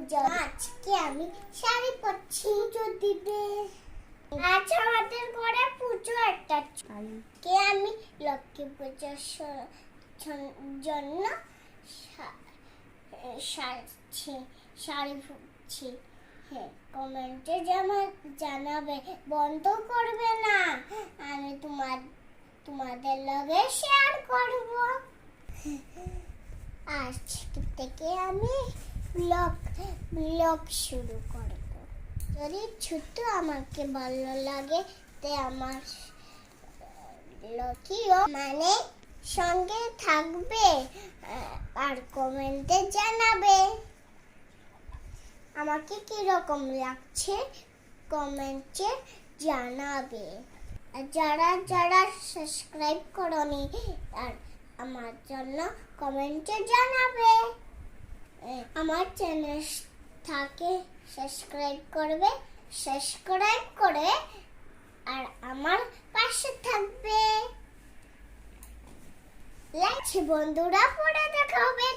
পূজা। আজকে আমি শাড়ি পরছি, পুজো দিবে। আজ আমাদের ঘরে পুজো একটা। আজকে আমি লক্ষ্মী পূজার জন্য শাড়ি পরছি। হ্যাঁ, কমেন্টে জানাবে, বন্ধ করবে না। আমি তোমাদের লগে শেয়ার করব। আজ থেকে আমি ব্লগ শুরু করব। যদি ছোট আমাকে ভালো লাগে তে আমার লগিও মানে সঙ্গে থাকবে আর কমেন্টে জানাবে আমাকে কি রকম লাগছে, কমেন্টে জানাবে। আর যারা সাবস্ক্রাইব করনি আর আমার জন্য কমেন্টে জানাবে। আমার চ্যানেল থাকে সাবস্ক্রাইব করে আর আমার পাশে থাকবে। বন্ধুরা, পরে দেখা হবে।